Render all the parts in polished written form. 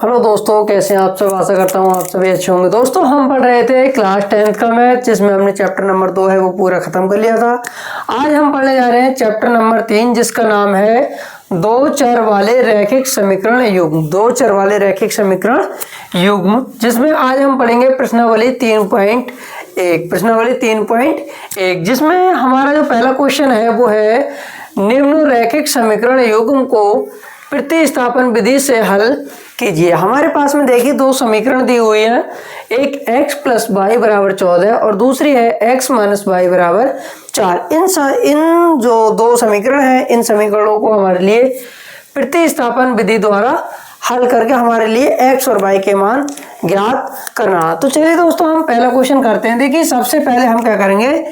Hello दोस्तों, कैसे हैं आप सब। आशा करता हूँ आप सभी अच्छे होंगे। दोस्तों हम पढ़ रहे थे क्लास 10th का मैथ, जिसमें हमने चैप्टर नंबर 2 है वो पूरा खत्म कर लिया था। आज हम पढ़ने जा रहे हैं चैप्टर नंबर 3, जिसका नाम है दो चर वाले रैखिक समीकरण युग्म। दो चर वाले रैखिक समीकरण युग्म, जिसमें आज हम पढ़ेंगे प्रश्नावली 3.1। प्रश्नावली 3.1 जिसमें हमारा जो पहला क्वेश्चन है वो है निम्न रैखिक समीकरण युग्म को प्रतिस्थापन विधि से हल कीजिए। हमारे पास में देखिए दो समीकरण दी हुई है, एक x प्लस वाई बराबर 14 और दूसरी है x माइनस वाई बराबर 4। इन जो दो समीकरण हैं, इन समीकरणों को हमारे लिए प्रतिस्थापन विधि द्वारा हल करके हमारे लिए x और y के मान ज्ञात करना। तो चलिए दोस्तों हम पहला क्वेश्चन करते हैं। देखिए सबसे पहले हम क्या करेंगे,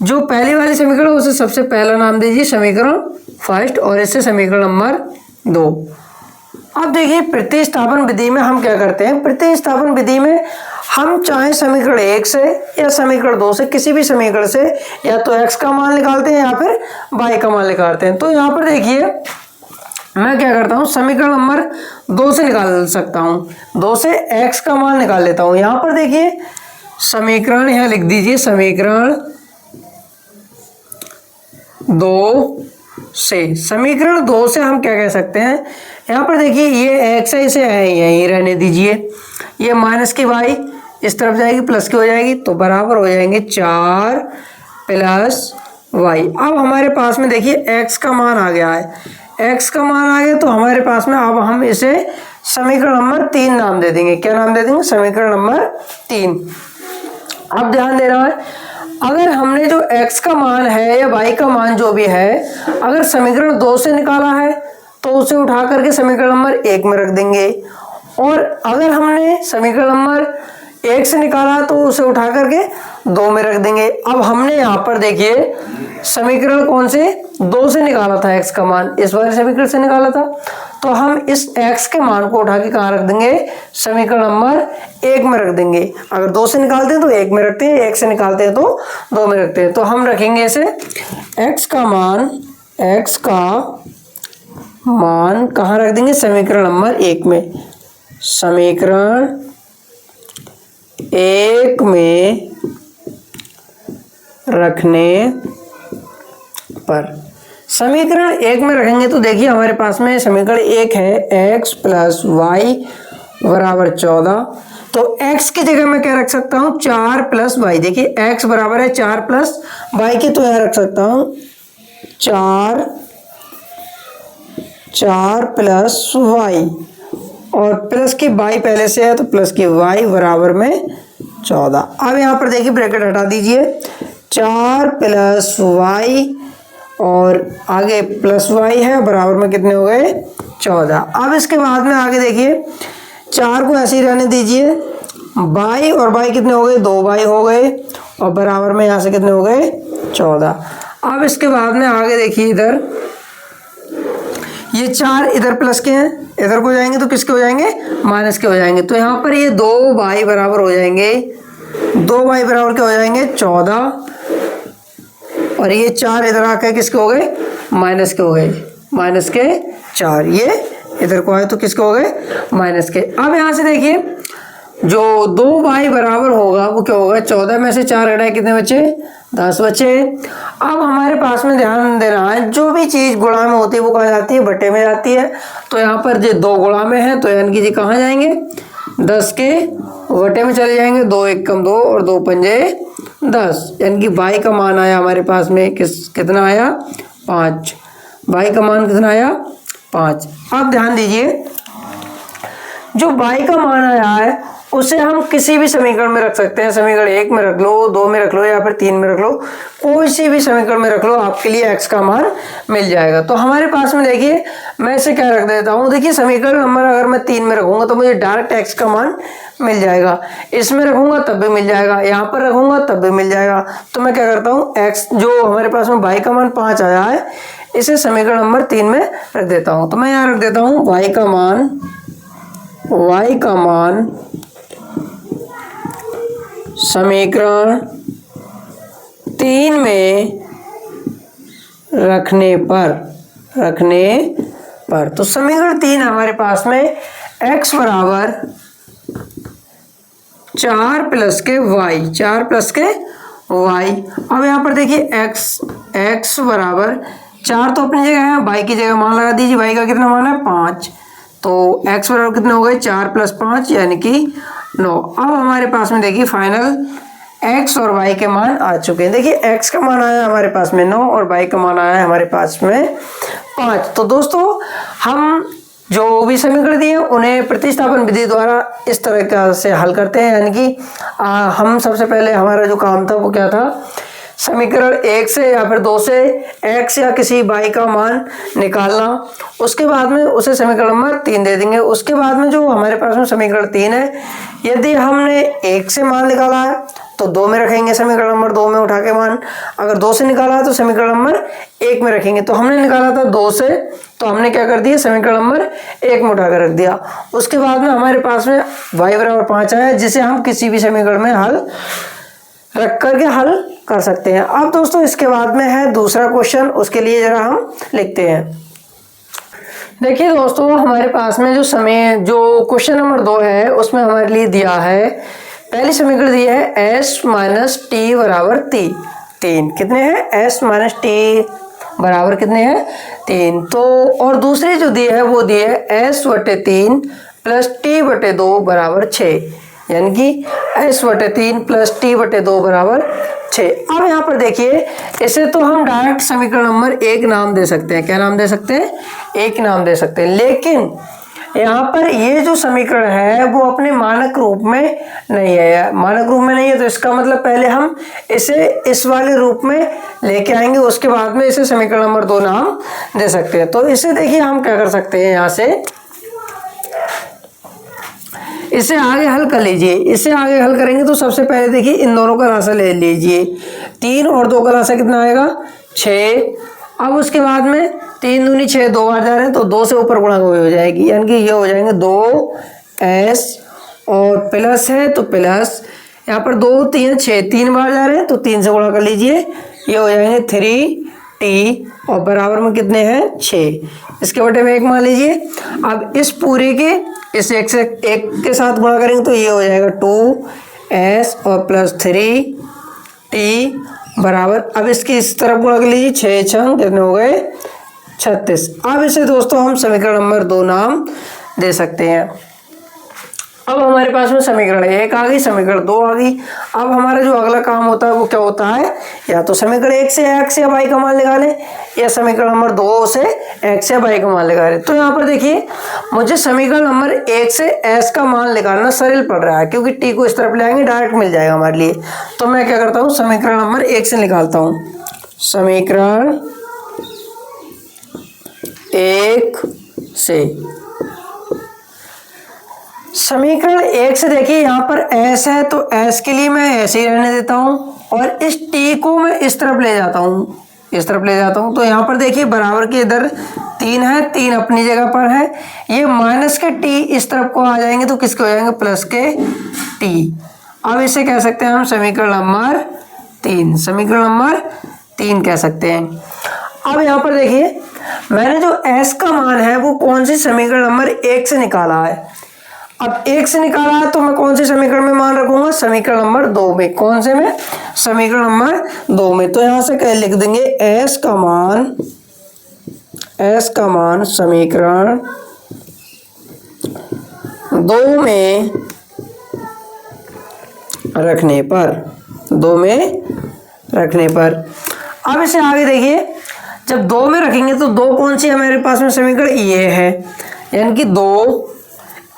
जो पहली वाली समीकरण उसे सबसे पहला नाम दीजिए समीकरण फर्स्ट और इसे समीकरण नंबर 2। अब देखिए प्रतिस्थापन विधि में हम क्या करते हैं, प्रतिस्थापन विधि में हम चाहे समीकरण 1 से या समीकरण 2 से, किसी भी समीकरण से या तो x का मान निकालते हैं या फिर y का मान निकालते हैं। तो यहाँ पर देखिए मैं क्या करता हूँ, समीकरण नंबर 2 से निकाल सकता हूँ, 2 से x का मान निकाल लेता हूँ। यहाँ पर देखिए समीकरण यहाँ लिख दीजिए, समीकरण 2 से, समीकरण 2 से हम क्या कह सकते हैं, यहाँ पर देखिए ये x है, इसे यहीं रहने दीजिए, ये माइनस की y इस तरफ जाएगी, प्लस की हो जाएगी, तो बराबर हो जाएंगे 4 प्लस y। अब हमारे पास में देखिए x का मान आ गया है, x का मान आ गया तो हमारे पास में अब हम इसे समीकरण नंबर 3 नाम दे देंगे। क्या नाम दे देंगे, समीकरण नंबर 3। अब ध्यान देना है, अगर हमने जो x का मान है या y का मान जो भी है, अगर समीकरण 2 से निकाला है तो उसे उठा करके समीकरण नंबर 1 में रख देंगे, और अगर हमने समीकरण नंबर 1 से निकाला तो उसे उठा करके 2 में रख देंगे। अब हमने यहाँ पर देखिए समीकरण कौन से 2 से निकाला था, x का मान इस वाले समीकरण से निकाला था, तो हम इस x के मान को उठा के कहाँ रख देंगे, समीकरण नंबर 1 में रख देंगे। अगर 2 से निकालते हैं तो 1 में रखते हैं, 1 से निकालते हैं तो 2 में रखते हैं। तो हम रखेंगे इसे x का मान कहाँ रख देंगे, समीकरण नंबर 1 में, समीकरण 1 में रखने पर, समीकरण 1 में रखेंगे तो देखिए हमारे पास में समीकरण 1 है x प्लस वाई बराबर 14। तो x की जगह मैं क्या रख सकता हूँ, 4 प्लस वाई। देखिए x बराबर है 4 प्लस वाई की, तो यह रख सकता हूँ 4 प्लस वाई, और प्लस की y पहले से है तो प्लस की y बराबर में 14। अब यहाँ पर देखिए ब्रैकेट हटा दीजिए, 4 प्लस वाई और आगे प्लस y है, बराबर में कितने हो गए, 14। अब इसके बाद में आगे देखिए 4 को ऐसे ही रहने दीजिए, y और y कितने हो गए, 2y हो गए, और बराबर में यहाँ से कितने हो गए, 14। अब इसके बाद में आगे देखिए इधर ये 4 इधर प्लस के हैं, इधर को जाएंगे तो किसके हो जाएंगे, माइनस के हो जाएंगे। तो यहाँ पर ये 2y बराबर हो जाएंगे, 2y बराबर क्या हो जाएंगे, 14, और ये 4 इधर आकर किसके हो गए, माइनस के हो गए, माइनस के 4। ये इधर को आए तो किसके हो गए, माइनस के। अब यहाँ से देखिए जो 2y बराबर होगा वो क्या होगा, 14 में से 4 घटाए कितने बचे, 10 बचे। अब हमारे पास में ध्यान देना है, जो भी चीज़ गुणा में होती है वो कहाँ जाती है, बटे में जाती है। तो यहाँ पर जो 2 गुणा में है तो यानी कि जी कहाँ जाएंगे, 10 के बटे में चले जाएंगे, 2 1 कम 2 और 2 पंजे 10, यानी कि y का मान आया हमारे पास में कितना आया, 5। y का मान कितना आया, 5। अब ध्यान दीजिए जो y का मान आया है उसे हम किसी भी समीकरण में रख सकते हैं, समीकरण 1 में रख लो, 2 में रख लो या फिर 3 में रख लो, कोई सी भी समीकरण में रख लो, आपके लिए x का मान मिल जाएगा। तो हमारे पास में देखिए मैं इसे क्या रख देता हूँ, देखिए समीकरण नंबर अगर मैं 3 में रखूंगा तो मुझे डायरेक्ट x का मान मिल जाएगा, इसमें रखूंगा तब भी मिल जाएगा, यहाँ पर रखूंगा तब भी मिल जाएगा। तो मैं क्या करता हूँ, x जो हमारे पास में y का मान 5 आया है इसे समीकरण नंबर 3 में रख देता हूँ। तो मैं यहाँ रख देता हूँ y का मान समीकरण 3 में रखने पर, तो समीकरण 3 हमारे पास में x बराबर 4 प्लस के y, 4 प्लस के y। अब यहाँ पर देखिए x बराबर 4 तो अपनी जगह है, y की जगह मान लगा दीजिए। y का कितना मान है 5, तो x बराबर कितने हो गए 4 प्लस 5 यानी कि 9। अब हमारे पास में देखिए फाइनल x और y के मान आ चुके हैं। देखिए x का मान आया हमारे पास में 9 और y का मान आया हमारे पास में 5। तो दोस्तों हम जो भी समीकरण दिए उन्हें प्रतिस्थापन विधि द्वारा इस तरह से हल करते हैं। यानी कि हम सबसे पहले हमारा जो काम था वो क्या था, समीकरण 1 से या फिर 2 से x या किसी y का मान निकालना, उसके बाद में उसे समीकरण नंबर 3 दे देंगे। उसके बाद में जो हमारे पास में समीकरण 3 है, यदि हमने 1 से मान निकाला है तो 2 में रखेंगे समीकरण नंबर 2 में उठा के मान, अगर 2 से निकाला है तो समीकरण नंबर 1 में रखेंगे। तो हमने निकाला था 2 से, तो हमने क्या कर दिया समीकरण नंबर 1 में उठा कर रख दिया। उसके बाद में हमारे पास में y बराबर 5 आया, जिसे हम किसी भी समीकरण में हल रख करके हल कर सकते हैं। अब दोस्तों इसके बाद में है दूसरा क्वेश्चन, उसके लिए जरा हम लिखते हैं। देखिए दोस्तों हमारे पास में जो क्वेश्चन नंबर 2 है उसमें हमारे लिए दिया है, पहली समीकरण दी है s माइनस टी बराबर 3। कितने हैं s माइनस टी बराबर कितने हैं 3। तो और दूसरी जो दी है वो दी है s बटे 3 प्लस टी बटे 2 बराबर 6, यानी कि s बटे 3 प्लस टी बटे 2 बराबर 6। अब यहाँ पर देखिए इसे तो हम डायरेक्ट समीकरण नंबर 1 नाम दे सकते हैं। क्या नाम दे सकते हैं 1 नाम दे सकते हैं। लेकिन यहाँ पर ये जो समीकरण है वो अपने मानक रूप में नहीं है, मानक रूप में नहीं है, तो इसका मतलब पहले हम इसे इस वाले रूप में लेके आएंगे, उसके बाद में इसे समीकरण नंबर 2 नाम दे सकते हैं। तो इसे देखिए हम क्या कर सकते हैं, यहाँ से इसे आगे हल कर लीजिए। इसे आगे हल करेंगे तो सबसे पहले देखिए इन दोनों का राशि ले लीजिए, 3 और 2 का राशि कितना आएगा 6। अब उसके बाद में 3 दूनी 6, 2 बार जा रहे हैं तो 2 से ऊपर गुणा हो जाएगी, यानी कि ये हो जाएंगे 2s और प्लस है तो प्लस, यहाँ पर 2 3 6, 3 बार जा रहे हैं तो 3 से गुणा कर लीजिए, ये हो जाएंगे 3t और बराबर में कितने हैं 6। इसके बटे में 1 मान लीजिए। अब इस पूरे के इस एक से एक के साथ गुणा करेंगे तो ये हो जाएगा 2s और प्लस 3t बराबर, अब इसकी इस तरफ गुणा कर लीजिए, 6 6 कितने हो गए 36। अब इसे दोस्तों हम समीकरण नंबर 2 नाम दे सकते हैं। अब हमारे पास में समीकरण 1 आ गई, समीकरण 2 आ गई। अब हमारा जो अगला काम होता है वो क्या होता है, या तो समीकरण 1 से x या y का मान निकालें, या समीकरण नंबर 2 से x या y का मान निकालें। तो यहाँ पर देखिए मुझे समीकरण नंबर 1 से s का मान निकालना सरल पड़ रहा है, क्योंकि t को इस तरफ ले आएंगे डायरेक्ट मिल जाएगा हमारे लिए। तो मैं क्या करता हूँ समीकरण नंबर 1 से निकालता हूँ। समीकरण 1 से, समीकरण 1 से देखिए यहाँ पर s है तो s के लिए मैं ऐसे ही रहने देता हूँ, और इस t को मैं इस तरफ ले जाता हूँ, इस तरफ ले जाता हूँ। तो यहाँ पर देखिए बराबर के इधर 3 है, 3 अपनी जगह पर है, ये माइनस के t इस तरफ को आ जाएंगे तो किसके हो जाएंगे प्लस के t। अब इसे कह सकते हैं हम समीकरण नंबर 3, समीकरण नंबर 3 कह सकते हैं। अब यहाँ पर देखिए मैंने जो s का मान है वो कौन सी समीकरण नंबर 1 से निकाला है। अब 1 से निकाला है तो मैं कौन से समीकरण में मान रखूंगा, समीकरण नंबर 2 में। कौन से में, समीकरण नंबर 2 में। तो यहां से क्या लिख देंगे s का मान समीकरण 2 में रखने पर, 2 में रखने पर। अब इसे आगे देखिए, जब 2 में रखेंगे तो 2 कौन सी है हमारे पास में समीकरण, ये है, यानी कि 2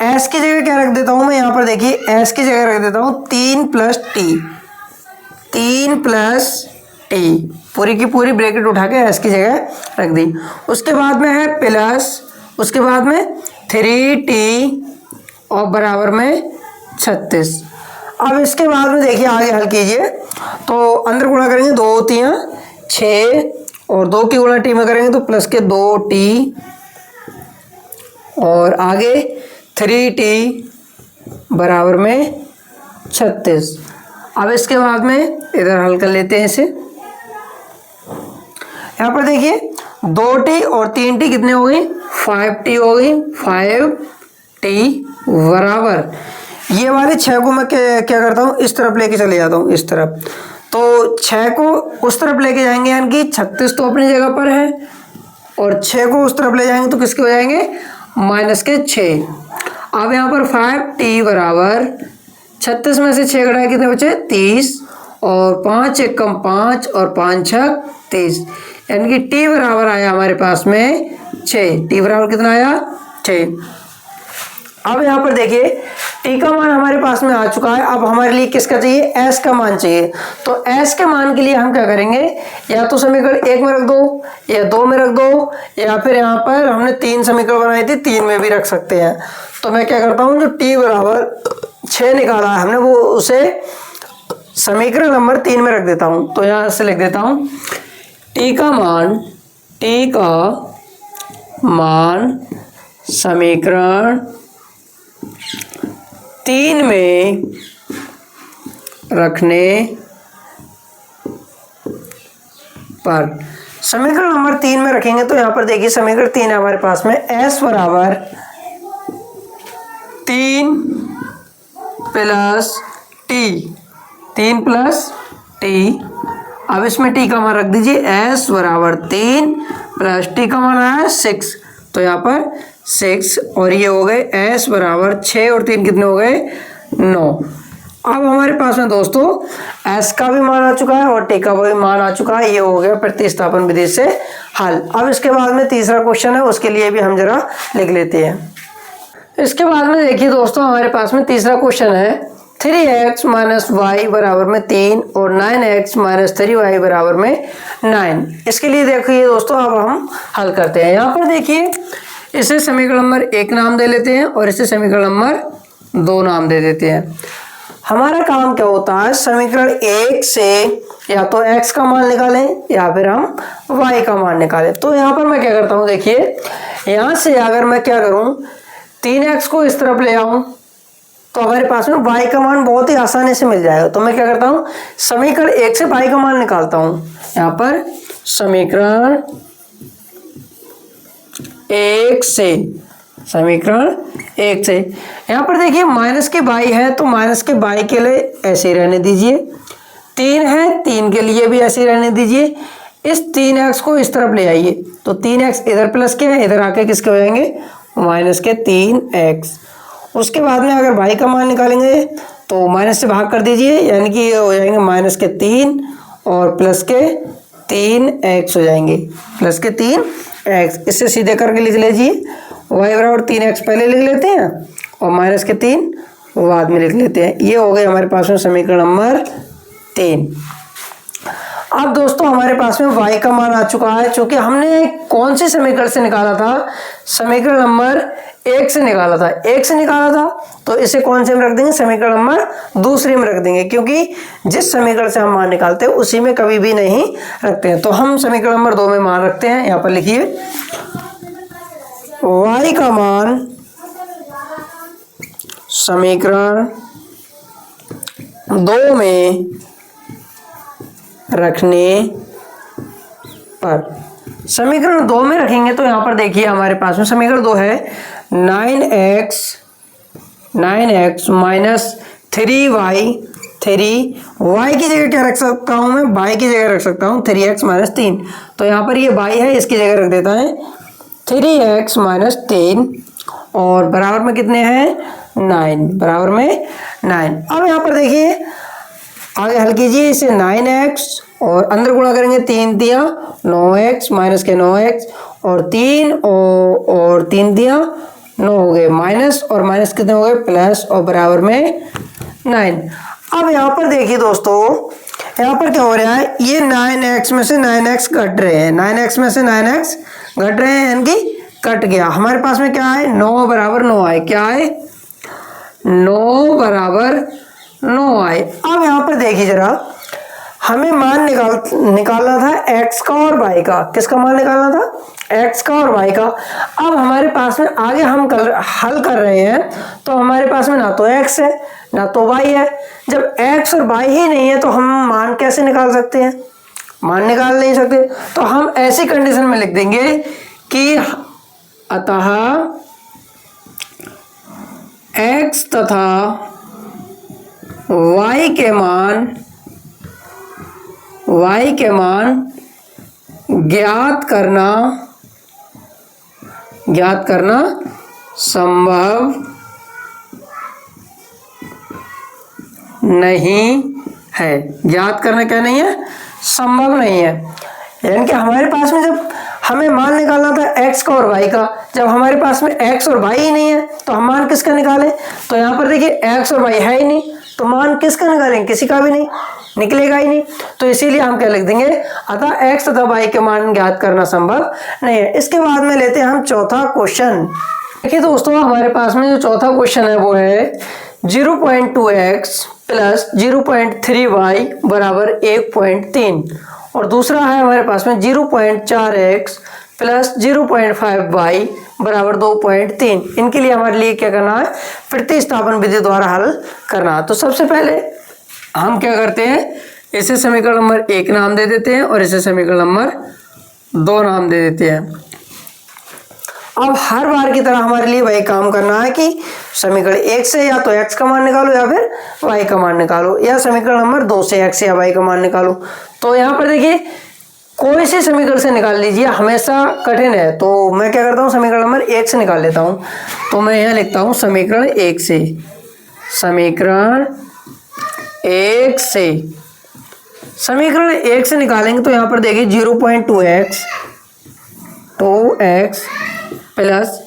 s की जगह क्या रख देता हूं मैं, यहाँ पर देखिए s की जगह रख देता हूँ 3 प्लस टी, पूरी की पूरी ब्रैकेट उठा के s की जगह रख दी। उसके बाद में है प्लस, उसके बाद में 3t और बराबर में 36। अब इसके बाद में देखिए आगे हल कीजिए तो अंदर गुणा करेंगे 2 3 6 और 2 की गुणा t में करेंगे तो प्लस के 2t और आगे 3t बराबर में 36। अब इसके बाद में इधर हल कर लेते हैं इसे। यहाँ पर देखिए 2t और 3t कितने हो गई 5t हो गई, 5t टी बराबर ये वाले 6 को मैं क्या करता हूँ, इस तरफ लेके चले जाता हूँ, इस तरफ। तो 6 को उस तरफ लेके जाएंगे, यानी कि 36 तो अपनी जगह पर है, और 6 को उस तरफ ले जाएंगे तो किसके हो जाएंगे, -6। अब यहाँ पर 5t बराबर 36 में से 6 घटाए कितने बचे, 30, और 5 1 कम 5 और 5 6 30, यानी कि t बराबर आया हमारे पास में 6। t बराबर कितना आया, 6। अब यहाँ पर देखिए t का मान हमारे पास में आ चुका है। अब हमारे लिए किसका चाहिए, s का मान चाहिए। तो s के मान के लिए हम क्या करेंगे, या तो समीकरण 1 में रख दो, या 2 में रख दो, या फिर यहाँ पर हमने 3 समीकरण बनाई थी, 3 में भी रख सकते हैं। तो मैं क्या करता हूँ, जो t बराबर 6 निकाला है हमने, वो उसे समीकरण नंबर 3 में रख देता हूँ। तो यहाँ से लिख देता हूँ t का मान समीकरण 3 में रखने पर, समीकरण नंबर 3 में रखेंगे तो यहाँ पर देखिए समीकरण 3 है हमारे पास में, s बराबर 3 प्लस टी। अब इसमें t का मान रख दीजिए, s बराबर 3 प्लस t का मान आया 6, तो यहाँ पर 6, और ये हो गए s बराबर 6 और 3 कितने हो गए, 9। अब हमारे पास में दोस्तों s का भी मान आ चुका है और t का भी मान आ चुका है। ये हो गया प्रतिस्थापन विधि से हल। अब इसके बाद में तीसरा क्वेश्चन है, उसके लिए भी हम जरा लिख लेते हैं। इसके बाद में देखिए दोस्तों हमारे पास में तीसरा क्वेश्चन है 3x माइनस वाई बराबर में 3 और 9x माइनस 3y बराबर में 9। इसके लिए देखिए दोस्तों अब हम हल करते हैं। यहाँ पर देखिए इसे समीकरण नंबर 1 नाम दे लेते हैं और इसे समीकरण नंबर 2 नाम दे देते हैं। हमारा काम क्या होता है, समीकरण 1 से या तो x का मान निकालें या फिर हम y का मान निकालें। तो यहाँ पर मैं क्या करता हूँ, देखिए यहाँ से अगर मैं क्या करूँ, 3x को इस तरफ ले आऊँ तो हमारे पास में y का मान बहुत ही आसानी से मिल जाएगा। तो मैं क्या करता हूँ, समीकरण 1 से y का मान निकालता हूँ। यहाँ पर समीकरण 1 से यहाँ पर देखिए माइनस के y है, तो माइनस के y के लिए ऐसे ही रहने दीजिए। 3 है, 3 के लिए भी ऐसे ही रहने दीजिए। इस 3x को इस तरफ ले आइए, तो 3x इधर प्लस के है, इधर आके किसके हो जाएंगे, माइनस के 3x। उसके बाद में अगर y का मान निकालेंगे तो माइनस से भाग कर दीजिए, यानी कि ये हो जाएंगे माइनस के 3 और प्लस के 3x हो जाएंगे, प्लस के 3x। इससे सीधे करके लिख लीजिए, y बराबर 3x पहले लिख लेते हैं और माइनस के 3 बाद में लिख लेते हैं। ये हो गए हमारे पास में समीकरण नंबर 3। अब दोस्तों हमारे पास में y का मान आ चुका है, क्योंकि हमने कौन से समीकरण से निकाला था, समीकरण नंबर 1 से निकाला था। 1 से निकाला था तो इसे कौन से में रख देंगे, समीकरण नंबर 2 में रख देंगे, क्योंकि जिस समीकरण से हम मान निकालते हैं उसी में कभी भी नहीं रखते हैं। तो हम समीकरण नंबर 2 में मान रखते हैं। यहाँ पर लिखिए y का मान समीकरण 2 में रखने पर, समीकरण 2 में रखेंगे तो यहाँ पर देखिए हमारे पास में समीकरण 2 है 9x माइनस 3y। y की जगह क्या रख सकता हूँ मैं, y की जगह रख सकता हूँ 3x माइनस 3। तो यहाँ पर ये y है, इसकी जगह रख देता है 3x माइनस 3 और बराबर में कितने हैं, 9, बराबर में 9। अब यहाँ पर देखिए आगे हल कीजिए इसे, 9x और अंदर गुणा करेंगे 3 दिया 9x माइनस के 9x और 3 और 3 दिया 9 हो गए माइनस, और माइनस कितने हो गए, प्लस, और बराबर में 9। अब यहाँ पर देखिए दोस्तों यहाँ पर क्या हो रहा है, ये 9x में से 9x घट रहे हैं, 9x में से 9x घट रहे हैं, यानी कि कट गया। हमारे पास में क्या है, 9 बराबर 9 आए, क्या है, 9 बराबर 9 आए। अब यहाँ पर देखिए जरा, हमें मान निकालना था x का और y का। किसका मान निकालना था, x का और y का। अब हमारे पास में आगे हम हल कर रहे हैं तो हमारे पास में ना तो x है ना तो y है। जब x और y ही नहीं है तो हम मान कैसे निकाल सकते हैं, मान निकाल नहीं सकते। तो हम ऐसी कंडीशन में लिख देंगे कि अतः x तथा y के मान ज्ञात करना संभव नहीं है। ज्ञात करना क्या नहीं है, संभव नहीं है। यानी कि हमारे पास में जब हमें मान निकालना था x का और y का, जब हमारे पास में x और y ही नहीं है तो हम मान किसका निकालें। तो यहाँ पर देखिए x और y है ही नहीं, तो मान किसका निकालेंगे, किसी का भी नहीं निकलेगा ही नहीं। तो इसीलिए हम क्या लिख देंगे, अतः x तथा y के मान ज्ञात करना संभव नहीं है। इसके बाद में लेते हैं हम चौथा क्वेश्चन। देखिए दोस्तों, हमारे पास में जो चौथा क्वेश्चन है वो है 0.2x प्लस 0.3y बराबर 1.3, और दूसरा है हमारे पास में 0.4x प्लस 0.5y बराबर 2.3। इनके लिए हमारे लिए क्या करना है, प्रतिस्थापन विधि द्वारा हल करना। तो सबसे पहले हम क्या करते हैं, इसे समीकरण नंबर 1 नाम दे देते हैं और इसे समीकरण नंबर 2 नाम दे देते हैं। अब हर बार की तरह हमारे लिए वही काम करना है कि समीकरण 1 से या तो x का मान निकालो या फिर y का मान निकालो, या समीकरण नंबर 2 से x या y का मान निकालो। तो यहाँ पर देखिए कोई से समीकरण से निकाल लीजिए, हमेशा कठिन है। तो मैं क्या करता हूँ, समीकरण नंबर 1 से निकाल लेता हूँ। तो मैं यहाँ लिखता हूँ समीकरण 1 से, समीकरण 1 से निकालेंगे तो यहाँ पर देखिए 2x प्लस,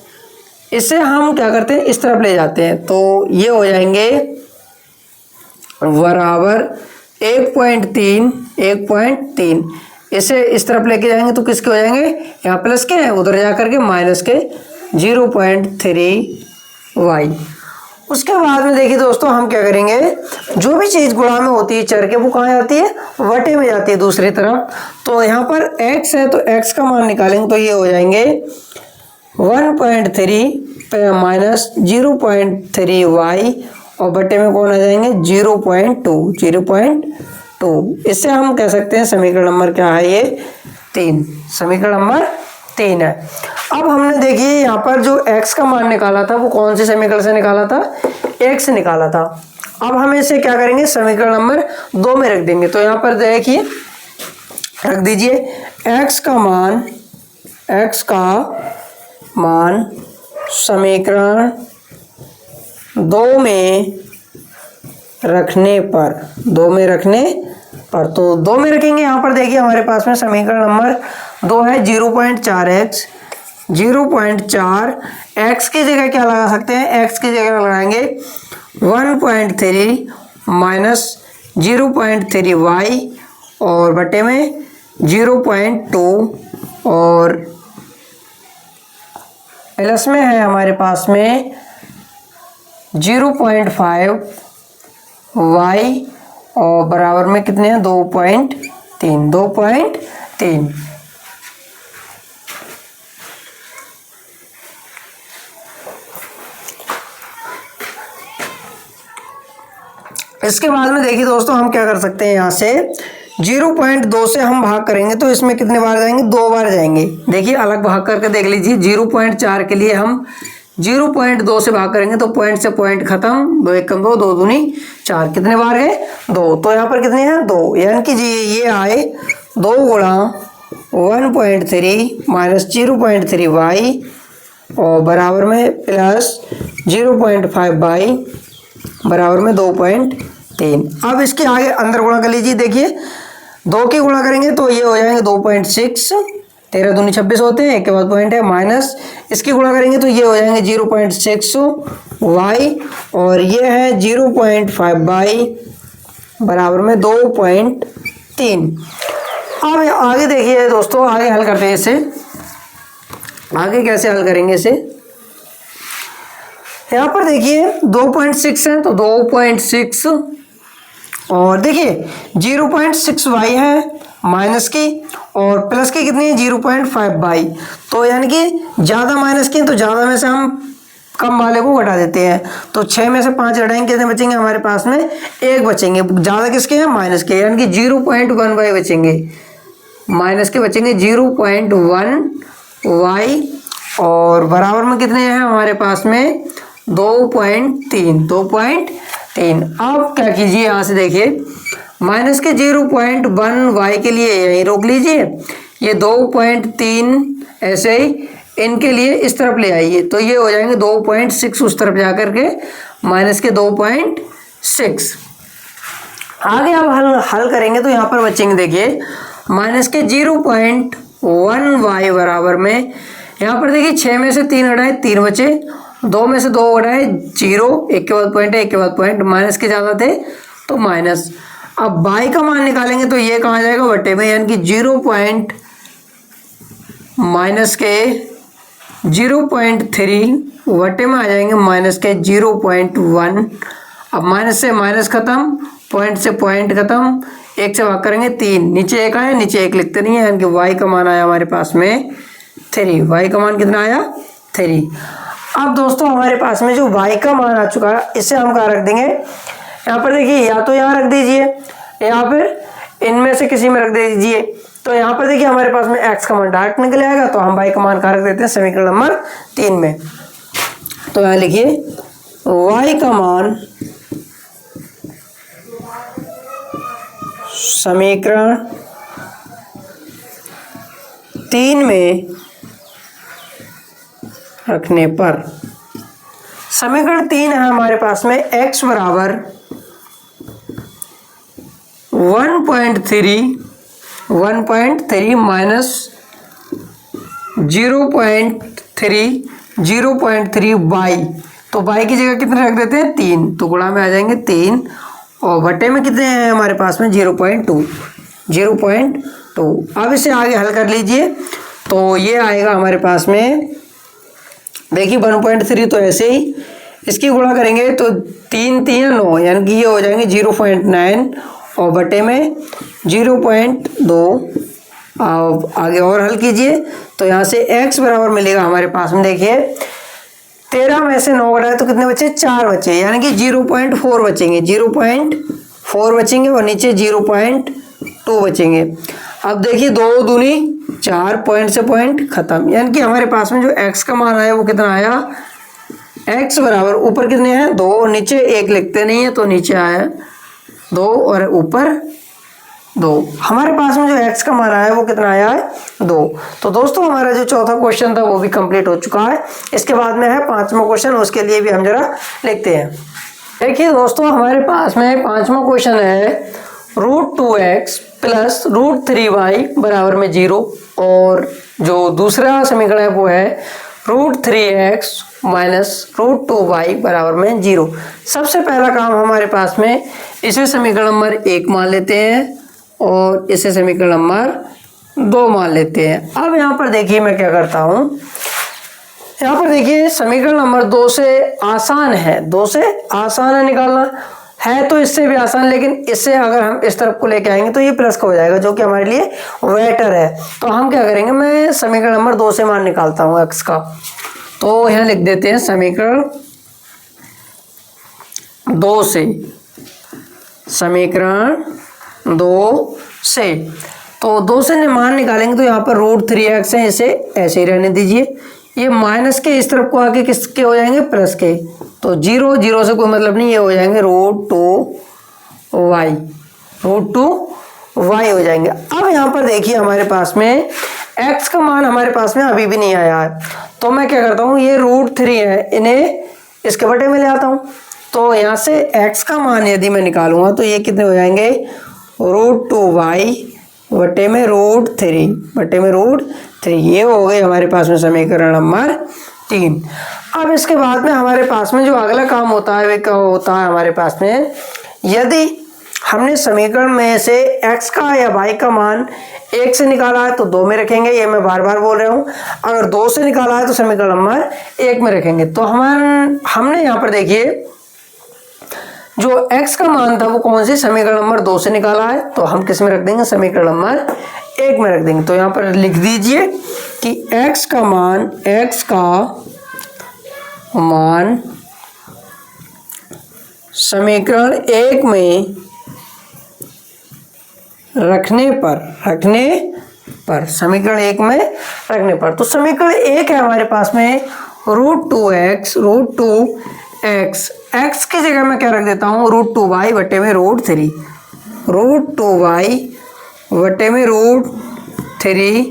इसे हम क्या करते हैं, इस तरफ ले जाते हैं तो ये हो जाएंगे बराबर 1.3। इसे इस तरफ लेके जाएंगे तो किसके हो जाएंगे, यहाँ प्लस के हैं उधर जा करके माइनस के 0.3y। उसके बाद में देखिए दोस्तों, हम क्या करेंगे, जो भी चीज़ गुणा में होती है चर के, वो कहाँ जाती है, वटे में जाती है दूसरी तरफ। तो यहाँ पर x है तो x का मान निकालेंगे तो ये हो जाएंगे 1.3 माइनस 0.3y और बटे में कौन आ जाएंगे 0.2। इससे हम कह सकते हैं समीकरण नंबर क्या है, ये 3, समीकरण नंबर 3 है। अब हमने देखिए यहाँ पर जो x का मान निकाला था वो कौन से समीकरण से निकाला था, 1 से निकाला था। अब हम इसे क्या करेंगे, समीकरण नंबर 2 में रख देंगे। तो यहाँ पर देखिए रख दीजिए x का मान समीकरण 2 में रखने पर, तो 2 में रखेंगे। यहाँ पर देखिए हमारे पास में समीकरण नंबर 2 है 0.4x, 0.4 x की जगह क्या लगा सकते हैं, x की जगह लगाएंगे 1.3 माइनस 0.3y और बटे में 0.2 और प्लस में है हमारे पास में 0.5y और बराबर में कितने हैं 2.3। इसके बाद में देखिए दोस्तों, हम क्या कर सकते हैं, यहाँ से 0.2 से हम भाग करेंगे तो इसमें कितने बार जाएंगे, 2 बार जाएंगे। देखिए अलग भाग करके देख लीजिए, 0.4 के लिए हम 0.2 से भाग करेंगे तो पॉइंट से पॉइंट खत्म, 2 एकम 2, 2 दूनी 4, कितने बार गए 2। तो यहाँ पर कितने हैं 2, यानी कि ये आए 2 गुणा 1.3 माइनस 0.3y और बराबर में प्लस 0.5y बराबर में 2.3। अब इसके आगे अंदर गुणा कर लीजिए। देखिए 2 की गुणा करेंगे तो ये हो जाएंगे 2.6, 13 दूनी 26 होते हैं, एक के बाद पॉइंट है माइनस, इसकी गुणा करेंगे तो ये हो जाएंगे 0.6y और ये है 0.5y बराबर में 2.3। अब आगे देखिए दोस्तों, आगे हल करते हैं इसे। आगे कैसे हल करेंगे इसे, यहाँ पर देखिए 2.6 है तो 2.6 और देखिए 0.6y है माइनस की और प्लस की कितनी है 0.5y। तो यानी कि ज़्यादा माइनस की तो ज़्यादा में से हम कम वाले को घटा देते हैं। तो 6 में से 5 घटाएंगे, कितने बचेंगे हमारे पास में 1 बचेंगे। ज़्यादा किसके हैं, माइनस के, यानी कि 0.1y बचेंगे, माइनस के बचेंगे 0.1y और बराबर में कितने हैं हमारे पास में 2.3। अब क्या कीजिए, यहाँ से देखिए माइनस के 0.1 वाई के लिए यहीं रोक लीजिए, ये 2.3 ऐसे ही इनके लिए इस तरफ ले आइए, तो ये हो जाएंगे 2.6 उस तरफ जा करके माइनस के 2.6। आगे आप हल करेंगे तो यहाँ पर बचेंगे, देखिए माइनस के 0.1 वाई बराबर में, यहाँ पर देखिए 6 में से 3 हटाए 3 बचे, 2 में से 2 हटाए 0, एक के बाद पॉइंट है, एक के बाद पॉइंट, माइनस के ज़्यादा थे तो माइनस। अब बाई का मान निकालेंगे तो ये कहाँ जाएगा, बटे में, यानी कि 0.3 बटे में आ जाएंगे माइनस के 0.1। अब माइनस से माइनस खत्म, पॉइंट से पॉइंट खत्म, एक से भाग करेंगे 3, नीचे एक आया, नीचे एक लिखते नहीं है, यानी कि वाई का मान आया हमारे पास में 3। वाई का मान कितना आया, 3। अब दोस्तों हमारे पास में जो वाई का मान आ चुका है, इसे हम कहाँ रख देंगे, यहाँ पर देखिए, या तो यहाँ रख दीजिए या फिर इनमें से किसी में रख दीजिए। तो यहाँ पर देखिए हमारे पास में x का मान डायरेक्ट निकल आएगा, तो हम y का मान कहाँ रख देते हैं, समीकरण नंबर 3 में। तो यहाँ लिखिए y का मान समीकरण 3 में रखने पर, समीकरण 3 है हमारे पास में x बराबर 1.3 माइनस 0.3 बाई, तो बाई की जगह कितने रख देते हैं, 3, तो गुणा में आ जाएंगे 3, और बटे में कितने हैं हमारे पास में 0.2। अब इसे आगे हल कर लीजिए, तो ये आएगा हमारे पास में, देखिए 1.3 तो ऐसे ही, इसकी गुणा करेंगे तो 3 3 9, यानी कि ये हो जाएंगे 0.9, और बटे में 0.2। आगे और हल कीजिए, तो यहाँ से x बराबर मिलेगा हमारे पास में, देखिए 13 में से 9 घटाए तो कितने बचे, 4 बचे, यानी कि 0.4 बचेंगे, 0.4 बचेंगे, और नीचे 0.2 बचेंगे। अब देखिए 2 दूनी 4, पॉइंट से पॉइंट खत्म, यानी कि हमारे पास में जो x का मान आया वो कितना आया, x बराबर ऊपर कितने हैं 2, नीचे 1 लिखते नहीं है, तो नीचे आया 2 और ऊपर 2। हमारे पास में जो x का मान आया वो कितना आया है, 2। तो दोस्तों हमारा जो चौथा क्वेश्चन था वो भी कंप्लीट हो चुका है। इसके बाद में है 5वां क्वेश्चन, उसके लिए भी हम जरा लिखते हैं। देखिए दोस्तों हमारे पास में 5वां क्वेश्चन है √2x प्लस √3y बराबर में 0, और जो दूसरा समीकरण है वो है √3x माइनस √2y बराबर में 0। सबसे पहला काम हमारे पास में, इसे समीकरण नंबर 1 मान लेते हैं और इसे समीकरण नंबर 2 मान लेते हैं। अब यहाँ पर देखिए मैं क्या करता हूँ, यहाँ पर देखिए समीकरण नंबर 2 से आसान है, 2 से आसान है निकालना है, तो इससे भी आसान, लेकिन इससे अगर हम इस तरफ को लेके आएंगे तो ये प्लस का हो जाएगा, जो कि हमारे लिए बेटर है। तो हम क्या करेंगे, मैं समीकरण नंबर 2 से मान निकालता हूँ x का, तो यहाँ लिख देते हैं समीकरण 2 से, समीकरण 2 से, तो 2 से मान निकालेंगे तो यहाँ पर √3x है, इसे ऐसे ही रहने दीजिए, ये माइनस के इस तरफ को आके किसके हो जाएंगे, प्लस के, तो 0 0 से कोई मतलब नहीं, ये हो जाएंगे √2y हो जाएंगे। अब यहाँ पर देखिए हमारे पास में x का मान हमारे पास में अभी भी नहीं आया है, तो मैं क्या करता हूँ, ये √3 है, इन्हें इसके बटे में ले आता हूँ, तो यहाँ से x का मान यदि मैं निकालूंगा तो ये कितने हो जाएंगे, √2y बटे में √3, ये हो गए हमारे पास में समीकरण नंबर 3। अब इसके बाद में हमारे पास में जो अगला काम होता है वो क्या होता है हमारे पास में, यदि हमने समीकरण में से x का या y का मान 1 से निकाला है तो 2 में रखेंगे, ये मैं बार बार बोल रहा हूँ, अगर 2 से निकाला है तो समीकरण नंबर 1 में रखेंगे। तो हमने यहाँ पर देखिए जो x का मान था वो कौन से समीकरण नंबर 2 से निकाला है, तो हम किस में रख देंगे, समीकरण नंबर 1 में रख देंगे। तो यहाँ पर लिख दीजिए कि x का मान समीकरण 1 में रखने पर समीकरण 1 में रखने पर, तो समीकरण 1 है हमारे पास में √2x, √2x, x की जगह मैं क्या रख देता हूँ, √2y बटे में √3, √2y बटे में √3,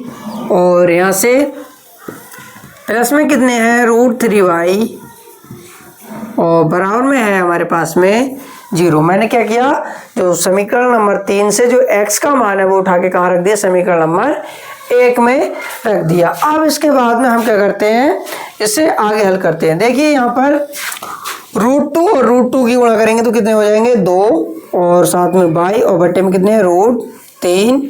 और यहाँ से प्लस में कितने हैं, √3y, और बराबर में है हमारे पास में 0। मैंने क्या किया, जो समीकरण नंबर 3 से जो x का मान है वो उठा के कहाँ रख दिया, समीकरण नंबर 1 में रख दिया। अब इसके बाद में हम क्या करते हैं, इसे आगे हल करते हैं। देखिए यहाँ पर √2 और √2 की गुणा करेंगे तो कितने हो जाएंगे, 2, और साथ में y, और बटे में कितने हैं, √3,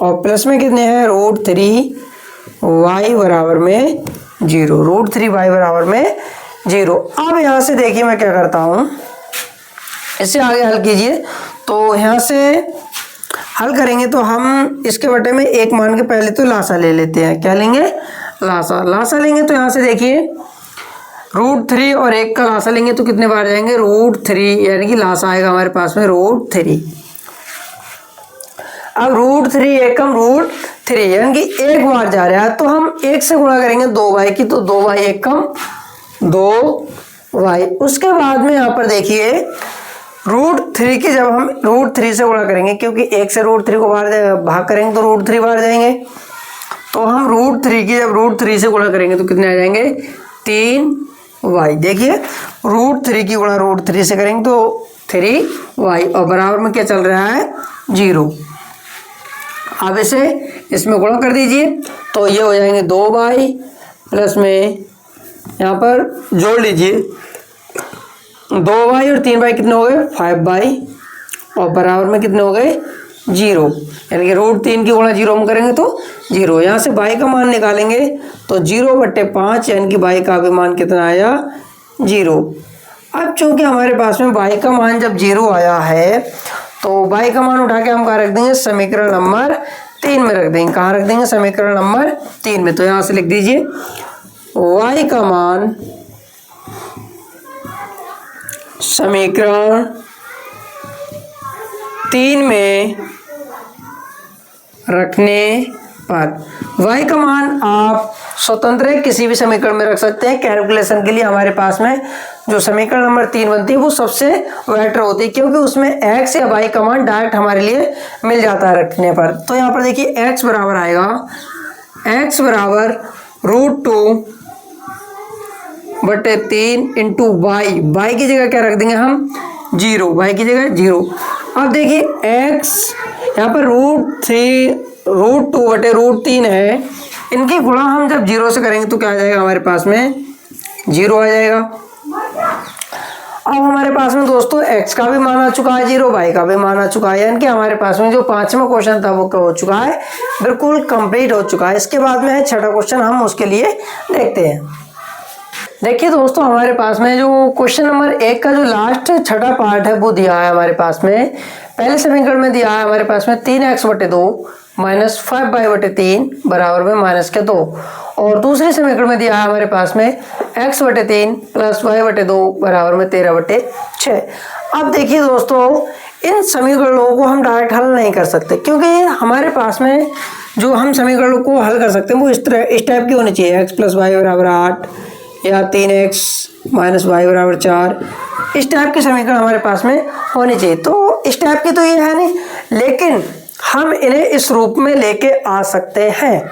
और प्लस में कितने हैं, √3y बराबर में 0, √3y बराबर में 0। अब यहाँ से देखिए मैं क्या करता हूँ, इसे आगे हल कीजिए। तो यहाँ से हल करेंगे तो हम इसके बटे में 1 मान के पहले तो लासा ले लेते हैं। क्या लेंगे, लासा लेंगे। तो यहाँ से देखिए √3 और 1 का लासा लेंगे तो कितने बार जाएंगे, √3, यानी कि लासा आएगा हमारे पास में √3। अब √3 एकम √3, यानी कि 1 बार जा रहा है, तो हम 1 से गुणा करेंगे 2y की, तो 2y एकम 2y। उसके बाद में यहाँ पर देखिए √3 की जब हम √3 से गुणा करेंगे, क्योंकि 1 से √3 को भाग करेंगे तो √3 बार जाएंगे, तो हम √3 की जब √3 से गुणा करेंगे तो कितने आ जाएंगे, 3y। देखिए √3 की गुणा √3 से करेंगे तो 3y, और बराबर में क्या चल रहा है, 0। अब इसे इसमें गुणा कर दीजिए तो ये हो जाएंगे 2y, प्लस में यहाँ पर जोड़ लीजिए 2y और 3y कितने हो गए, 5y, और बराबर में कितने हो गए, 0। यानी कि √3 की गुणा 0 में करेंगे तो 0। यहाँ से y का मान निकालेंगे तो 0/5, यानी कि y का भी मान कितना आया, 0। अब चूंकि हमारे पास में y का मान जब 0 आया है तो y का मान उठा के हम कहाँ रख देंगे, समीकरण नंबर 3 में रख देंगे। कहाँ रख देंगे, समीकरण नंबर 3 में। तो यहाँ से लिख दीजिए y का मान समीकरण 3 में रखने पर, y का मान आप स्वतंत्र किसी भी समीकरण में रख सकते हैं। कैलकुलेशन के लिए हमारे पास में जो समीकरण नंबर 3 बनती है वो सबसे बेटर होती है, क्योंकि उसमें x या y का मान डायरेक्ट हमारे लिए मिल जाता है रखने पर। तो यहाँ पर देखिए x बराबर आएगा, x बराबर √2/3 इंटू y की जगह क्या रख देंगे हम, 0, y की जगह 0। अब देखिए x यहाँ पर √2/√3 है, इनकी गुणा हम जब 0 से करेंगे तो क्या आ जाएगा, हमारे पास में 0 आ जाएगा। अब हमारे पास में दोस्तों x का भी मान आ चुका है 0, y का भी मान आ चुका है, यानी कि हमारे पास में जो 5वां क्वेश्चन था वो क्या हो चुका है, बिल्कुल कंप्लीट हो चुका है। इसके बाद में है 6ठा क्वेश्चन, हम उसके लिए देखते हैं। देखिए दोस्तों हमारे पास में जो क्वेश्चन नंबर 1 का जो लास्ट 6ठा पार्ट है वो दिया है हमारे पास में। पहले समीकरण में दिया है हमारे पास में 3x/2 माइनस 5y/3 बराबर में -2, और दूसरे समीकरण में दिया है हमारे पास में x/3 प्लस y/2 बराबर में 13/6। अब देखिए दोस्तों इन समीकरणों को हम डायरेक्ट हल नहीं कर सकते, क्योंकि हमारे पास में जो हम समीकरणों को हल कर सकते हैं वो इस टाइप की होनी चाहिए, x + y = 8 या 3x - y = 4, इस टाइप के समीकरण हमारे पास में होने चाहिए। तो इस टाइप की तो ये है नहीं, लेकिन हम इन्हें इस रूप में लेके आ सकते हैं।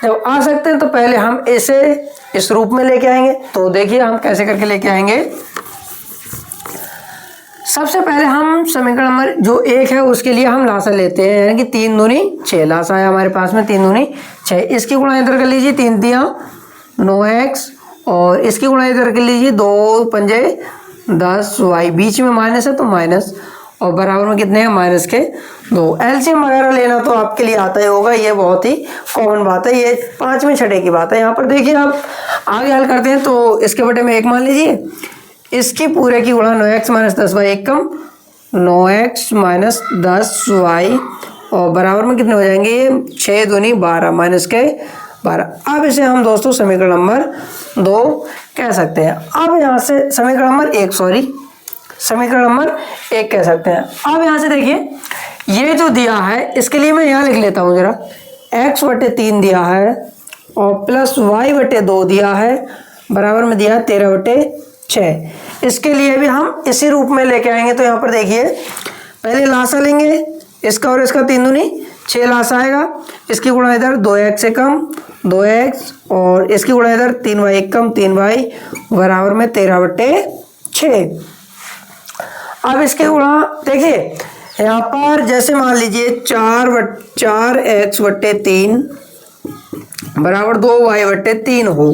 जब आ सकते हैं तो पहले हम इसे इस रूप में लेके आएंगे। तो देखिए हम कैसे करके लेके आएंगे। सबसे पहले हम समीकरण नंबर जो 1 है उसके लिए हम लासा लेते हैं, यानी कि 3 दूनी 6 लासा है हमारे पास में, 3 दूनी 6। इसकी गुणा इधर कर लीजिए, 3 तियां 9x, और इसकी गुणा इधर कर लीजिए, 2 पंजे 10y, बीच में माइनस है तो माइनस, और बराबर में कितने हैं, -2। एलसीएम वगैरह लेना तो आपके लिए आता ही होगा, ये बहुत ही कॉमन बात है, ये 5वें 6ठे की बात है। यहाँ पर देखिए आप आगे हल करते हैं तो इसके बटे में 1 मान लीजिए, इसकी पूरे की गुणा 9x - 10y, 1 कम 9x - 10y, और बराबर में कितने हो जाएंगे, ये 6 दूनी 12 -12। अब इसे हम दोस्तों समीकरण नंबर 2 कह सकते हैं। अब यहाँ से समीकरण नंबर 1 कह सकते हैं। अब यहाँ से देखिए ये जो दिया है इसके लिए मैं यहाँ लिख लेता हूँ जरा, x/3 दिया है और प्लस y/2 दिया है, बराबर में दिया 13/6। इसके लिए भी हम इसी रूप में लेके आएंगे। तो यहाँ पर देखिए पहले लासा लेंगे, इसका और इसका 3 दूनी 6 लासा आएगा। इसकी गुणा इधर 2x से कम 2x, और इसकी गुणा इधर 3y कम 3y, बराबर में 13/6। अब इसके गुणा देखिए यहाँ पर जैसे मान लीजिए 4x/3 बराबर 2y/3 हो,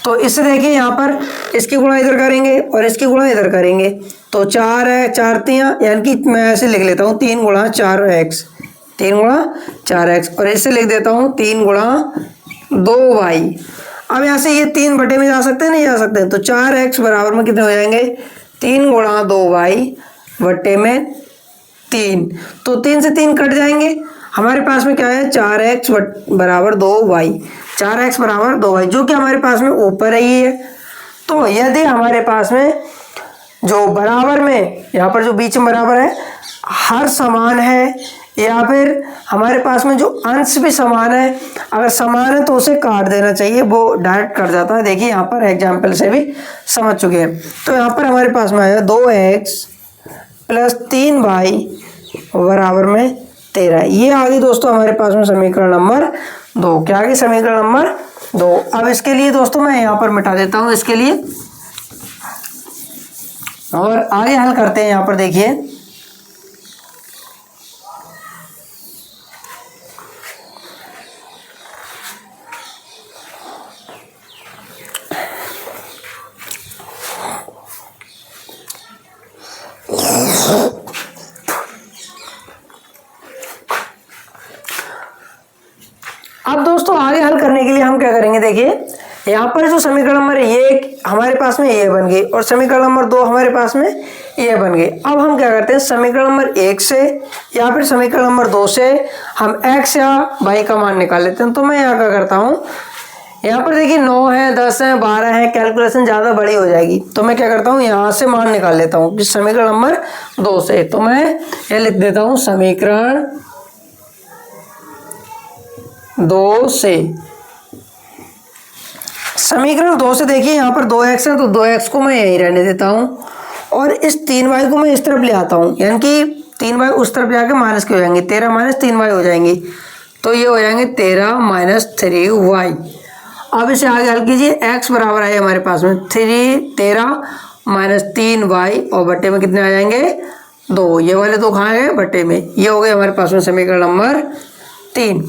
तो इससे देखिए यहाँ पर इसकी गुणा इधर करेंगे और इसकी गुणा इधर करेंगे, तो 4 है 4 तियाँ, यानी कि मैं ऐसे लिख लेता हूँ 3 गुणा 4x, 3 गुणा 4x, और इससे लिख देता हूँ 3 गुणा 2y। अब यहाँ से ये 3 बटे में जा सकते हैं, नहीं जा सकते हैं, तो 4x बराबर में कितने हो जाएंगे 3 गुणा 2y बटे में 3, तो 3 से 3 कट जाएंगे। हमारे पास में क्या है 4x बराबर 2y, 4x बराबर 2y, जो कि हमारे पास में ऊपर ही है। तो यदि हमारे पास में जो बराबर में यहाँ पर जो बीच में बराबर है हर समान है, या फिर हमारे पास में जो अंश भी समान है, अगर समान है तो उसे काट देना चाहिए, वो डायरेक्ट कट जाता है। देखिए यहाँ पर एग्जाम्पल से भी समझ चुके हैं। तो यहाँ पर हमारे पास में आया 2x + 3y बराबर में 13। ये आ गई दोस्तों हमारे पास में समीकरण नंबर 2। क्या आ गई समीकरण नंबर 2। अब इसके लिए दोस्तों मैं यहाँ पर मिटा देता हूँ इसके लिए, और आगे हल करते हैं। यहाँ पर देखिए अब दोस्तों आगे हल करने के लिए हम क्या करेंगे, देखिए यहाँ पर जो समीकरण नंबर ये हमारे पास में ये बन गई, और समीकरण नंबर 2 हमारे पास में ये बन गई। अब हम क्या करते हैं समीकरण नंबर 1 से या फिर समीकरण नंबर 2 से हम x या y का मान निकाल लेते हैं। तो मैं यहाँ क्या करता हूँ, यहाँ पर देखिए 9 है 10 है 12 है, कैलकुलेशन ज़्यादा बड़ी हो जाएगी, तो मैं क्या करता हूँ यहाँ से मान निकाल लेता हूँ कि समीकरण नंबर 2 से। तो मैं ये लिख देता हूँ समीकरण 2 से। समीकरण 2 से देखिए यहाँ पर 2x है, तो 2x को मैं यही रहने देता हूँ, और इस 3y को मैं इस तरफ ले आता हूँ, यानी कि 3y उस तरफ जाके माइनस के हो जाएंगे, 13 - 3y हो जाएंगी, तो ये हो जाएंगे 13 - 3y। अब इसे आगे हल कीजिए, x बराबर है हमारे पास में 13 - 3y, और बटे में कितने आ जाएंगे 2, ये वाले 2 कहाँ गए बटे में, ये हो गए हमारे पास में समीकरण नंबर 3।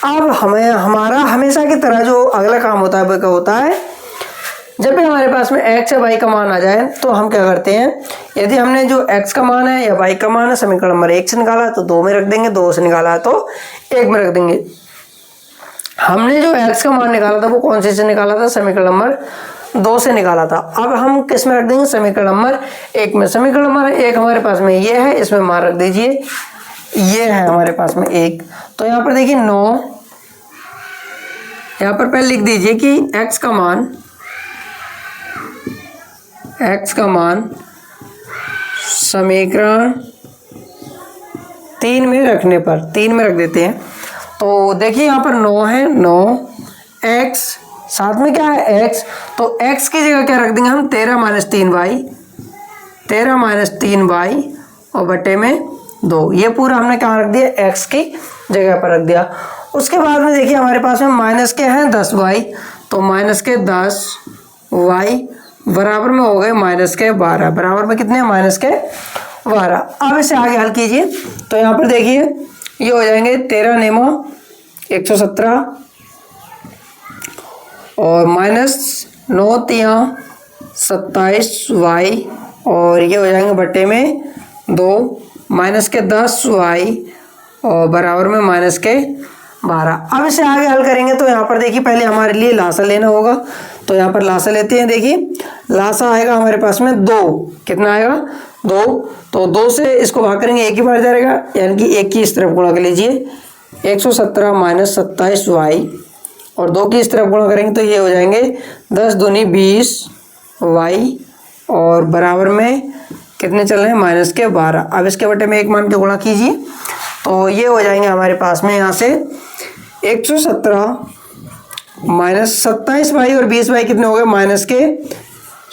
अब हमें हमारा हमेशा की तरह जो अगला काम होता है वो क्या होता है, जब भी हमारे पास में x या y का मान आ जाए तो हम क्या करते हैं, यदि हमने जो x का मान है या y का मान है समीकरण नंबर 1 से निकाला है तो 2 में रख देंगे, 2 से निकाला है तो 1 में रख देंगे। हमने जो x का मान निकाला था वो कौन से निकाला था, समीकरण नंबर 2 से निकाला था। अब हम किस में रख देंगे, समीकरण नंबर 1 में। समीकरण नंबर 1 हमारे पास में ये है, इसमें मान रख दीजिए, ये है हमारे पास में 1। तो यहाँ पर देखिए 9, यहाँ पर पहले लिख दीजिए कि x का मान समीकरण 3 में रखने पर 3 में रख देते हैं। तो देखिए यहाँ पर 9 है, 9 x साथ में क्या है x, तो x की जगह क्या रख देंगे हम 13 - 3y, 13 - 3y, और बटे में 2, ये पूरा हमने कहाँ रख दिया x की जगह पर रख दिया। उसके बाद में देखिए हमारे पास में माइनस के हैं 10y, तो माइनस के 10y बराबर में हो गए -12, बराबर में कितने माइनस के 12। अब इसे आगे हल कीजिए, तो यहाँ पर देखिए ये हो जाएंगे 13 नेमो 117, और -9 तियाँ 27y, और ये हो जाएंगे बटे में 2, माइनस के 10y, और बराबर में -12। अब इसे आगे हल करेंगे तो यहाँ पर देखिए पहले हमारे लिए लासा लेना होगा, तो यहाँ पर लासा लेते हैं। देखिए लासा आएगा हमारे पास में 2, कितना आएगा 2, तो 2 से इसको भाग करेंगे 1 ही बार जाएगा, यानी कि 1 की इस तरफ गुणा कर लीजिए, 117 - 27y, और 2 की इस तरफ गुणा करेंगे तो ये हो जाएंगे 10 दूनी 20y, और बराबर में कितने चल रहे हैं -12। अब इसके बटे में 1 मान के गुणा कीजिए, तो ये हो जाएंगे हमारे पास में यहाँ से 117 माइनस 27y और 20y कितने हो गए माइनस के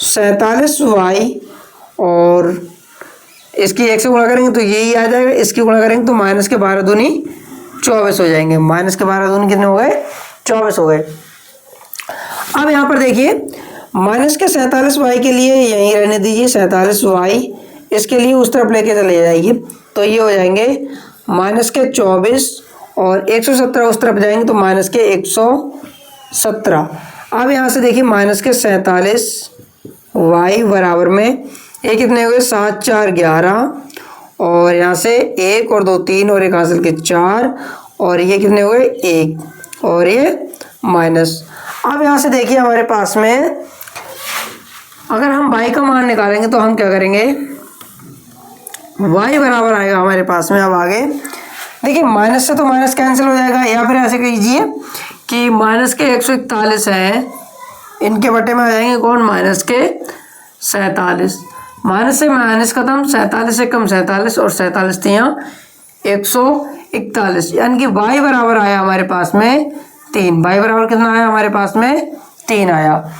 47y, और इसकी 1 से गुणा करेंगे तो यही आ जाएगा, इसकी गुणा करेंगे तो माइनस के 12 दूनी 24 हो जाएंगे। माइनस के 12 दूनी कितने हो गए 24 हो गए। अब यहाँ पर देखिए माइनस के 47y के लिए यहीं रहने दीजिए 47y, इसके लिए उस तरफ लेके चले जाइए तो ये हो जाएंगे माइनस के 24 और 117 उस तरफ जाएंगे तो माइनस के 117। अब यहाँ से देखिए माइनस के 47y बराबर में ये कितने हो गए 7 4 11, और यहाँ से 1 और 2 3 और 1 हासिल के 4, और ये कितने हो गए 1 और ये माइनस। अब यहाँ से देखिए हमारे पास में अगर हम y का मान निकालेंगे तो हम क्या करेंगे, y बराबर आएगा हमारे पास में। अब आगे देखिए माइनस से तो माइनस कैंसिल हो जाएगा, या फिर ऐसे कीजिए कि माइनस के 141 है, इनके बटे में आ जाएंगे कौन माइनस के 47। माइनस से माइनस खत्म, 47 से कम 47 और 47 थी यहाँ 141, यानी कि y बराबर आया हमारे पास में 3। y बराबर कितना आया हमारे पास में 3 आया।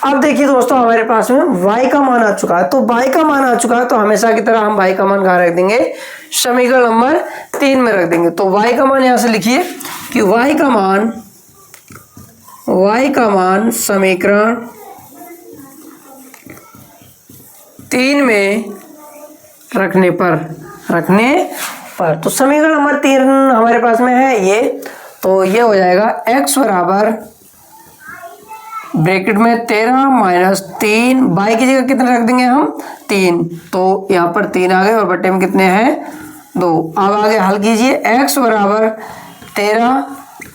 अब देखिए दोस्तों हमारे पास में y का मान आ चुका है, तो y का मान आ चुका है तो हमेशा की तरह हम y का मान कहाँ रख देंगे, समीकरण नंबर 3 में रख देंगे। तो y का मान यहाँ से लिखिए कि y का मान समीकरण 3 में रखने पर तो समीकरण नंबर 3 हमारे पास में है ये, तो ये हो जाएगा x बराबर ब्रैकेट में 13 माइनस 3, y की जगह कितने रख देंगे हम 3, तो यहाँ पर 3 आ गए और बटे में कितने हैं 2। अब आगे हल कीजिए, x बराबर 13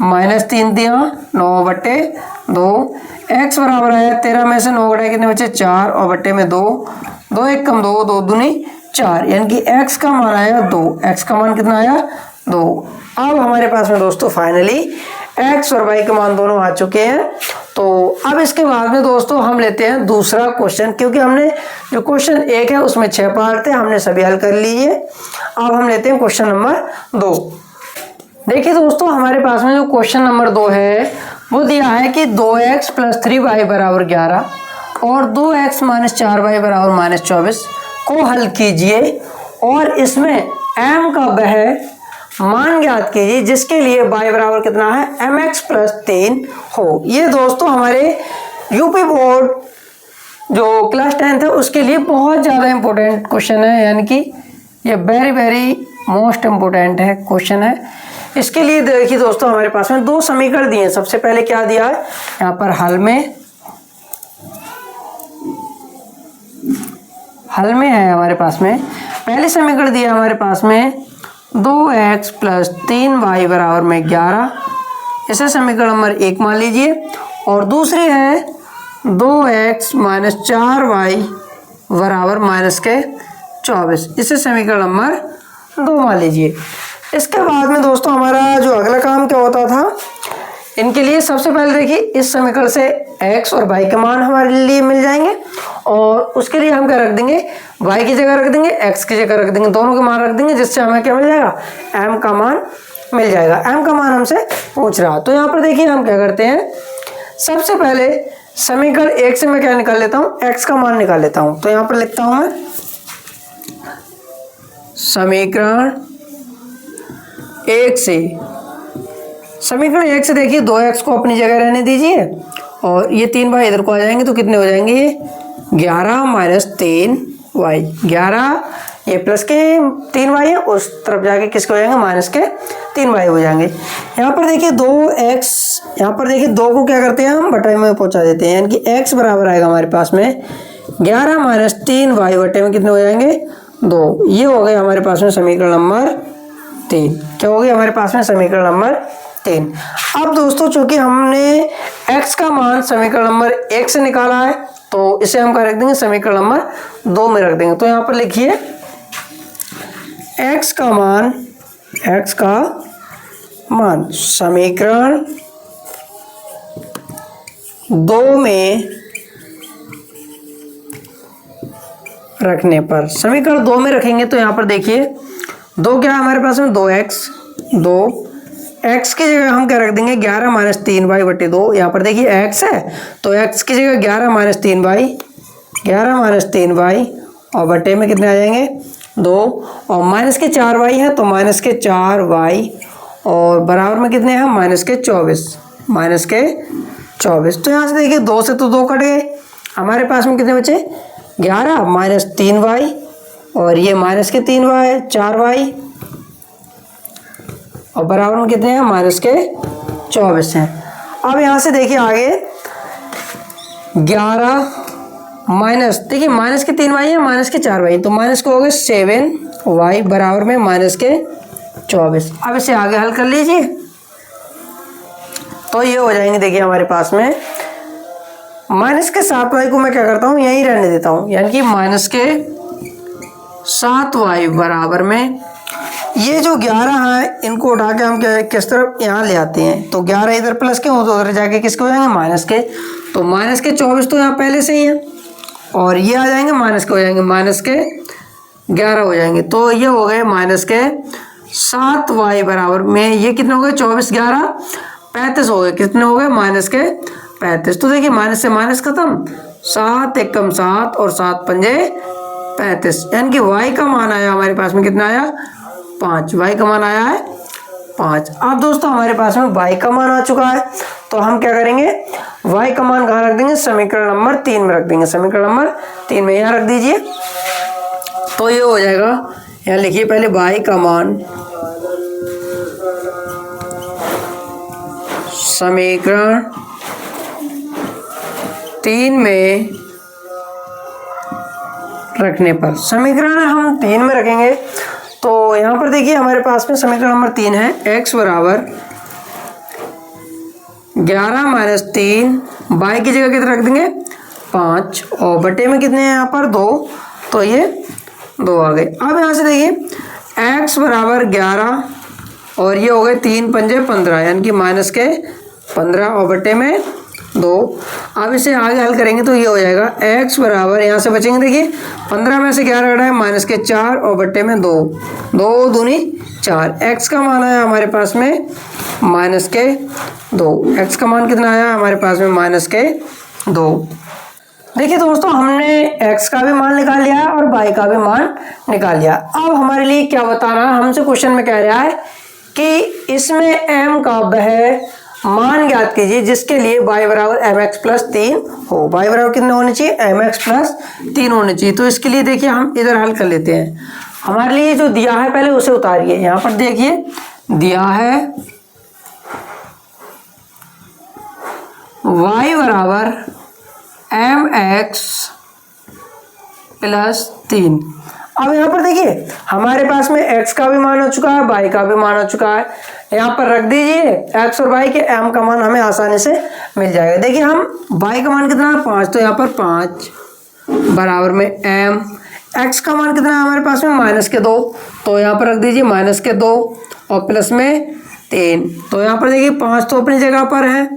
माइनस 3 दिया 9 बटे 2, x बराबर है 13 में से 9 घटाए कितने बचे 4 और बटे में 2, 2 1 कम 2, 2 दूनी 4, यानी कि x का मान आया 2। x का मान कितना आया 2। अब हमारे पास में दोस्तों फाइनली x और y के मान दोनों आ चुके हैं। तो अब इसके बाद में दोस्तों हम लेते हैं दूसरा क्वेश्चन, क्योंकि हमने जो क्वेश्चन 1 है उसमें 6 पार्ट थे, हमने सभी हल कर लिए। अब हम लेते हैं क्वेश्चन नंबर 2। देखिए दोस्तों हमारे पास में जो क्वेश्चन नंबर 2 है वो दिया है कि 2x प्लस 3y बराबर 11 और 2x माइनस 4y बराबर माइनस 24 को हल कीजिए और इसमें m का वह मान ज्ञात कीजिए जिसके लिए y बराबर कितना है mx प्लस 3 हो। ये दोस्तों हमारे यूपी बोर्ड जो क्लास 10th है उसके लिए बहुत ज़्यादा इम्पोर्टेंट क्वेश्चन है, यानी कि ये वेरी मोस्ट इम्पोर्टेंट है क्वेश्चन है। इसके लिए देखिए दोस्तों हमारे पास में 2 समीकरण दिए हैं। सबसे पहले क्या दिया है यहाँ पर हल में है हमारे पास में पहले समीकरण दिया हमारे पास में 2x प्लस 3y बराबर में 11, इसे समीकरण नंबर 1 मान लीजिए, और दूसरी है 2x माइनस 4y बराबर माइनस के 24, इसे समीकरण नंबर 2 मान लीजिए। इसके बाद में दोस्तों हमारा जो अगला काम क्या होता था, इनके लिए सबसे पहले देखिए इस समीकरण से x और y के मान हमारे लिए मिल जाएंगे, और उसके लिए हम क्या रख देंगे y की जगह रख देंगे, x की जगह रख देंगे, दोनों के मान रख देंगे, जिससे हमें क्या मिल जाएगा m का मान मिल जाएगा। m का मान हमसे पूछ रहा, तो यहाँ पर देखिए हम क्या करते हैं, सबसे पहले समीकरण 1 से मैं क्या निकाल लेता हूँ x का मान निकाल लेता हूँ। तो यहाँ पर लिखता हूँ मैं समीकरण 1 से, समीकरण 1 से देखिए 2x को अपनी जगह रहने दीजिए और ये 3y इधर को आ जाएंगे तो कितने हो जाएंगे ये 11 माइनस 3y, 11 ये प्लस के 3y है, उस तरफ जाके किसके हो जाएंगे माइनस के 3y हो जाएंगे। यहाँ पर देखिए 2x, यहाँ पर देखिए 2 को क्या करते हैं हम बटे में पहुँचा देते हैं, यानी कि x बराबर आएगा हमारे पास में 11 माइनस 3y बटे में कितने हो जाएंगे 2। ये हो गए हमारे पास में समीकरण नंबर 3। क्या हो गया हमारे पास में समीकरण नंबर 3। अब दोस्तों चूंकि हमने x का मान समीकरण नंबर 1 से निकाला है तो इसे हम क्या रख देंगे समीकरण नंबर 2 में रख देंगे। तो यहाँ पर लिखिए x का मान समीकरण 2 में रखने पर, समीकरण 2 में रखेंगे तो यहाँ पर देखिए 2 क्या है हमारे पास में 2x, 2 x की जगह हम क्या रख देंगे 11 माइनस 3y बटे 2। यहाँ पर देखिए x है तो x की जगह 11 माइनस 3y और बटे में कितने आ जाएंगे 2 और माइनस के 4y है तो माइनस के 4y और बराबर में कितने हैं माइनस के 24। तो यहाँ से देखिए 2 से तो 2 कट गए, हमारे पास में कितने बचे 11 माइनस 3y और ये माइनस के 3y 4y और बराबर में कितने हैं माइनस के 24 हैं। अब यहाँ से देखिए आगे 11 माइनस देखिए माइनस के 3y है माइनस के 4y तो माइनस को हो गए 7y बराबर में माइनस के 24। अब इसे आगे हल कर लीजिए तो ये हो जाएंगे देखिए हमारे पास में माइनस के 7y को मैं क्या करता हूँ यहीं रहने देता हूँ, यानी कि माइनस के 7y बराबर में ये जो 11 है इनको उठा के हम क्या किस तरफ यहाँ ले आते हैं तो 11 इधर प्लस के हो तो उधर जाके किसके हो जाएंगे माइनस के, तो माइनस के 24 तो यहाँ पहले से ही है और ये आ जाएंगे माइनस के हो जाएंगे माइनस के 11 हो जाएंगे तो ये हो गए माइनस के 7y बराबर में ये कितने हो गए 24 11 35 हो गए, कितने हो गए माइनस के 35। तो देखिए माइनस से माइनस खत्म 7 एकम 7 और 7 पंजे 35 यानी कि y का मान आया हमारे पास में कितना आया 5, y का मान आया है 5। अब दोस्तों हमारे पास में y का मान आ चुका है तो हम क्या करेंगे y का मान कहाँ रख देंगे समीकरण नंबर 3 में रख देंगे, समीकरण नंबर 3 में यहाँ रख दीजिए तो ये हो जाएगा। यहाँ लिखिए पहले y का मान समीकरण 3 में रखने पर, समीकरण हम 3 में रखेंगे तो यहाँ पर देखिए हमारे पास में समीकरण नंबर 3 है x बराबर 11 माइनस 3 y की जगह कितने रख देंगे 5 और बटे में कितने हैं यहाँ पर 2 तो ये 2 आ गए। अब यहाँ से देखिए x बराबर 11 और ये हो गए 3 पंजे 15 यानी कि माइनस के 15 और बटे में 2। अब इसे आगे हल करेंगे तो ये हो जाएगा x बराबर यहाँ से बचेंगे देखिए 15 में से 11 कटा है माइनस के 4 और बटे में 2 दूनी 4। x का मान आया हमारे पास में माइनस के 2, x का मान कितना आया हमारे पास में माइनस के 2। देखिए दोस्तों हमने x का भी मान निकाल लिया और y का भी मान निकाल लिया। अब हमारे लिए क्या बताना है, हमसे क्वेश्चन में कह रहा है कि इसमें m का वह मान ज्ञात कीजिए जिसके लिए y बराबर mx प्लस 3 हो। y बराबर कितने होने चाहिए mx प्लस 3 होने चाहिए। तो इसके लिए देखिए हम इधर हल कर लेते हैं। हमारे लिए जो दिया है पहले उसे उतारिए, यहाँ पर देखिए दिया है y बराबर mx प्लस 3। अब यहाँ पर देखिए हमारे पास में x का भी मान हो चुका है y का भी मान हो चुका है, यहाँ पर रख दीजिए x और y के m का मान हमें आसानी से मिल जाएगा। देखिए हम y का मान कितना है 5 तो यहाँ पर 5 बराबर में m, x का मान कितना है हमारे पास में माइनस के 2 तो यहाँ पर रख दीजिए माइनस के 2 और प्लस में 3। तो यहाँ पर देखिए 5 तो अपनी जगह पर है,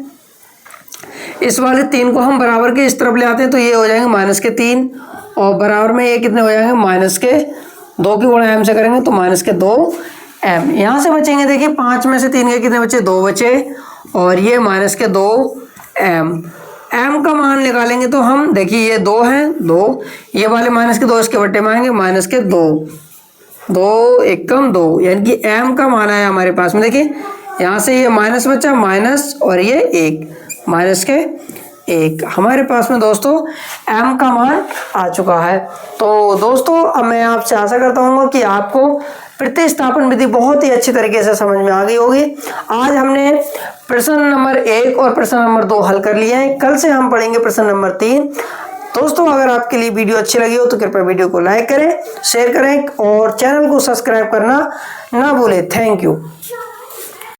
इस वाले 3 को हम बराबर के इस तरफ ले आते हैं तो ये हो जाएंगे माइनस के 3 और बराबर में ये कितने हो जाएंगे माइनस के 2 की गुणा m से करेंगे तो माइनस के 2m। यहाँ से बचेंगे देखिए 5 में से 3 के कितने बचे 2 बचे और ये माइनस के 2m। m का मान निकालेंगे तो हम देखिए ये 2 है 2, ये वाले माइनस के 2 इसके बट्टे में आएंगे माइनस के 2 एकम 2 यानी कि m का मान आया हमारे पास में। देखिए यहाँ से ये माइनस बचा माइनस और ये 1 माइनस के 1 हमारे पास में दोस्तों m का मान आ चुका है। तो दोस्तों अब मैं आपसे आशा करता हूँ कि आपको प्रतिस्थापन विधि बहुत ही अच्छी तरीके से समझ में आ गई होगी। आज हमने प्रश्न नंबर 1 और प्रश्न नंबर 2 हल कर लिए हैं, कल से हम पढ़ेंगे प्रश्न नंबर 3। दोस्तों अगर आपके लिए वीडियो अच्छी लगी हो तो कृपया वीडियो को लाइक करें, शेयर करें और चैनल को सब्सक्राइब करना ना भूलें। Thank you.